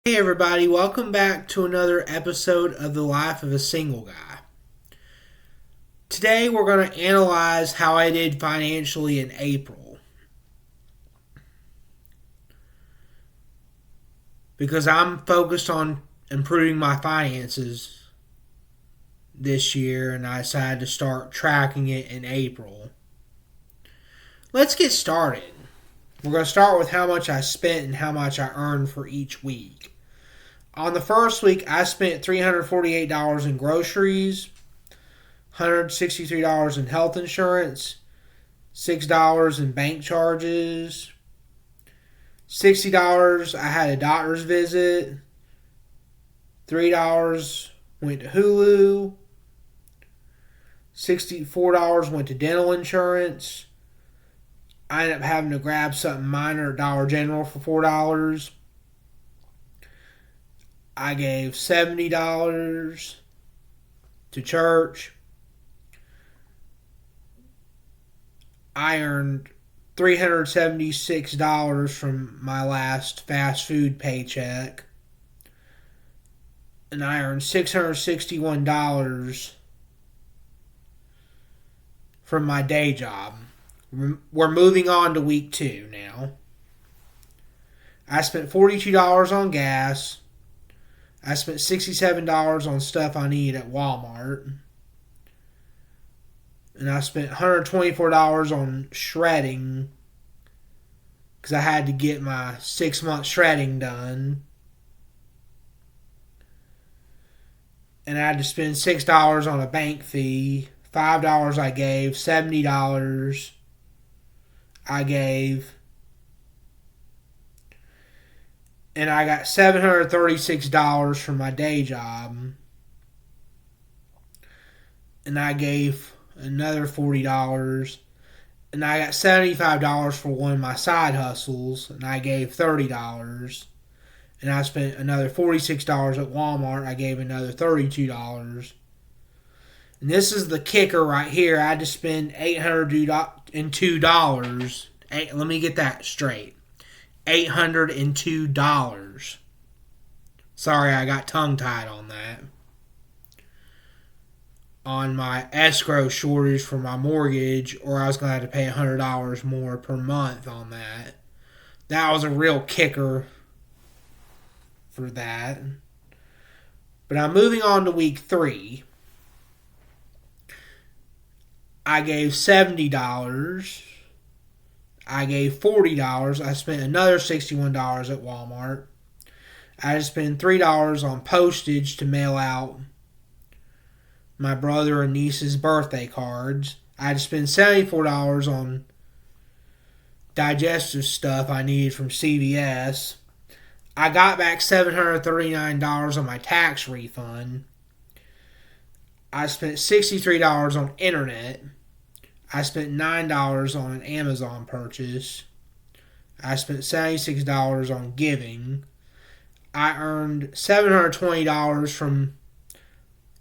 Hey everybody, welcome back to another episode of The Life of a Single Guy. Today we're going to analyze how I did financially in April. Because I'm focused on improving my finances this year and I decided to start tracking it in April. Let's get started. We're going to start with how much I spent and how much I earned for each week. On the first week, I spent $348 in groceries, $163 in health insurance, $6 in bank charges, $60 I had a doctor's visit, $3 went to Hulu, $64 went to dental insurance. I ended up having to grab something minor at Dollar General for $4. I gave $70 to church. I earned $376 from my last fast food paycheck. And I earned $661 from my day job. We're moving on to week 2 now. I spent $42 on gas. I spent $67 on stuff I need at Walmart. And I spent $124 on shredding because I had to get my 6-month shredding done. And I had to spend $6 on a bank fee. $5 I gave. $70 I gave. And I got $736 from my day job. And I gave another $40. And I got $75 for one of my side hustles. And I gave $30. And I spent another $46 at Walmart. I gave another $32. And this is the kicker right here. I had to spend $802. Let me get that straight. $802. Sorry, I got tongue-tied on that. On my escrow shortage for my mortgage, or I was going to have to pay $100 more per month on that. That was a real kicker for that. But I'm moving on to week 3. I gave $70. I gave $40. I spent another $61 at Walmart. I had to spend $3 on postage to mail out my brother and niece's birthday cards. I had to spend $74 on digestive stuff I needed from CVS. I got back $739 on my tax refund. I spent $63 on internet. I spent $9 on an Amazon purchase. I spent $76 on giving. I earned $720 from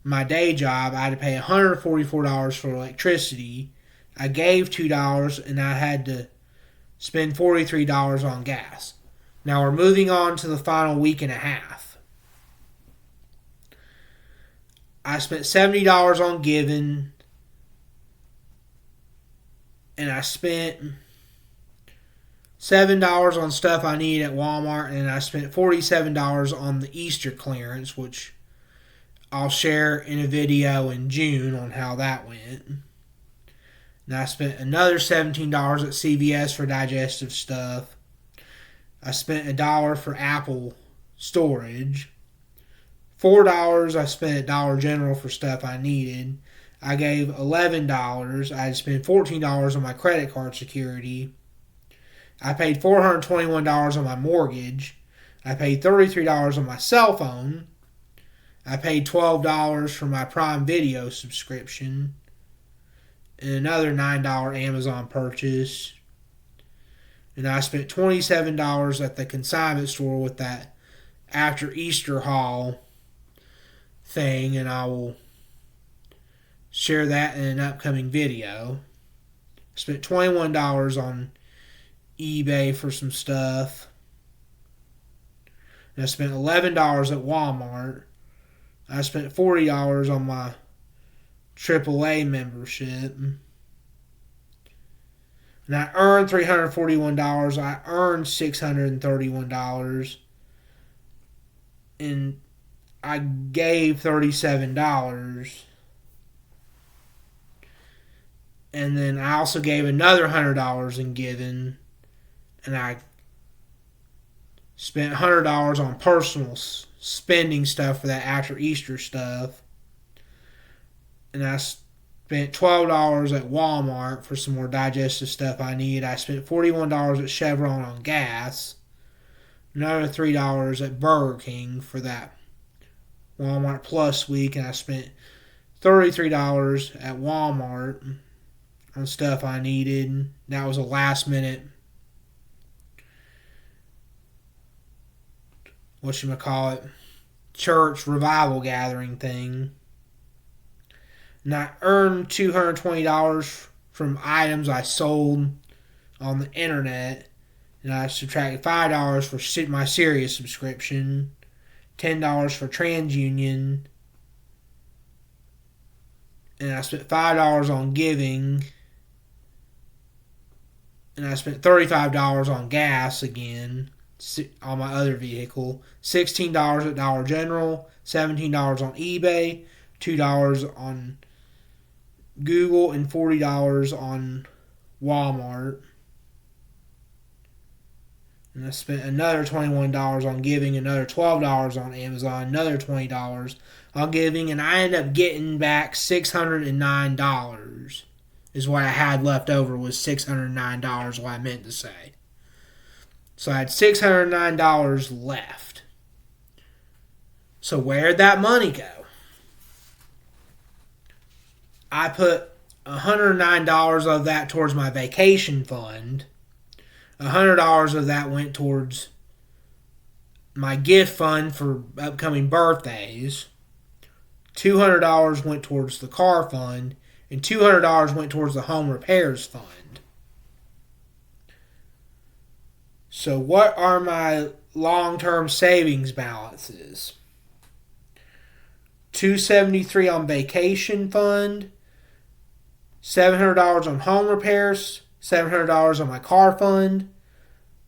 my day job. I had to pay $144 for electricity. I gave $2 and I had to spend $43 on gas. Now we're moving on to the final week and a half. I spent $70 on giving. And I spent $7 on stuff I need at Walmart. And I spent $47 on the Easter clearance, which I'll share in a video in June on how that went. And I spent another $17 at CVS for digestive stuff. I spent $1 for Apple storage. $4 I spent at Dollar General for stuff I needed. I gave $11. I had to spend $14 on my credit card security. I paid $421 on my mortgage. I paid $33 on my cell phone. I paid $12 for my Prime Video subscription. And another $9 Amazon purchase. And I spent $27 at the consignment store with that after Easter haul thing. And I will share that in an upcoming video. I spent $21 on eBay for some stuff. And I spent $11 at Walmart. I spent $40 on my AAA membership. And I earned $341. I earned $631. And I gave $37. And then I also gave another $100 in giving. And I spent $100 on personal spending stuff for that after Easter stuff. And I spent $12 at Walmart for some more digestive stuff I need. I spent $41 at Chevron on gas. Another $3 at Burger King for that Walmart Plus week. And I spent $33 at Walmart on stuff I needed. That was a last minute, church revival gathering thing. And I earned $220 from items I sold on the internet. And I subtracted $5 for my Sirius subscription, $10 for TransUnion, and I spent $5 on giving, and I spent $35 on gas again on my other vehicle, $16 at Dollar General, $17 on eBay, $2 on Google, and $40 on Walmart. And I spent another $21 on giving, another $12 on Amazon, another $20 on giving, and I ended up getting back $609 is what I had left over, was $609, what I meant to say. So I had $609 left. So where'd that money go? I put $109 of that towards my vacation fund. $100 of that went towards my gift fund for upcoming birthdays. $200 went towards the car fund. And $200 went towards the home repairs fund. So what are my long-term savings balances? $273 on vacation fund. $700 on home repairs. $700 on my car fund,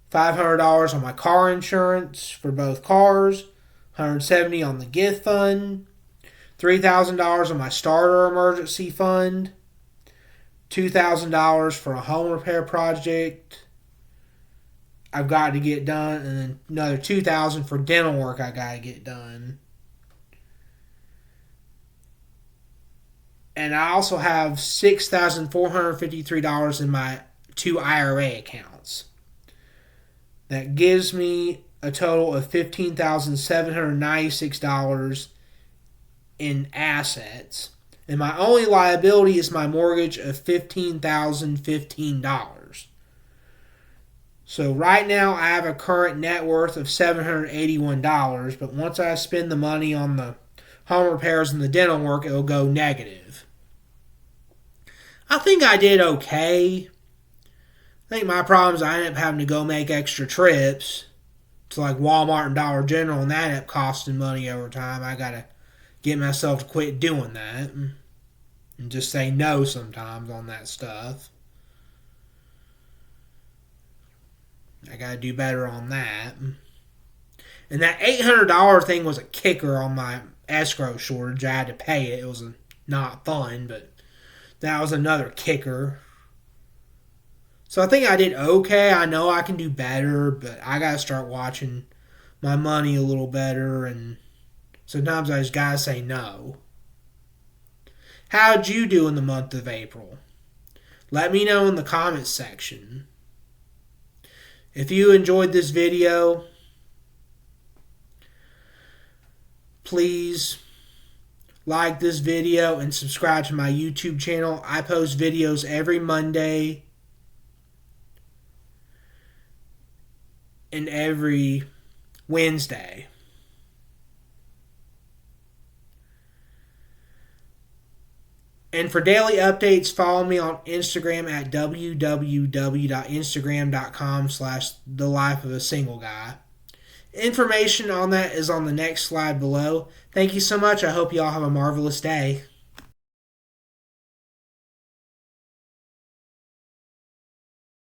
$500 on my car insurance for both cars, $170 on the gift fund, $3,000 on my starter emergency fund, $2,000 for a home repair project I've got to get done, and then another $2,000 for dental work I got to get done. And I also have $6,453 in my 2 IRA accounts. That gives me a total of $15,796 in assets. And my only liability is my mortgage of $15,015. So right now I have a current net worth of $781, but once I spend the money on the home repairs and the dental work, it'll go negative. I think I did okay. I think my problem is I ended up having to go make extra trips to like Walmart and Dollar General, and that ended up costing money over time. I got to get myself to quit doing that and just say no sometimes on that stuff. I got to do better on that. And that $800 thing was a kicker on my escrow shortage. I had to pay it. It was not fun, but that was another kicker. So I think I did okay. I know I can do better, but I got to start watching my money a little better, and sometimes I just got to say no. How'd you do in the month of April? Let me know in the comments section. If you enjoyed this video, please like this video and subscribe to my YouTube channel. I post videos every Monday and every Wednesday. And for daily updates, follow me on Instagram at www.instagram.com/thelifeofasingleguy. Information on that is on the next slide below. Thank you so much. I hope you all have a marvelous day.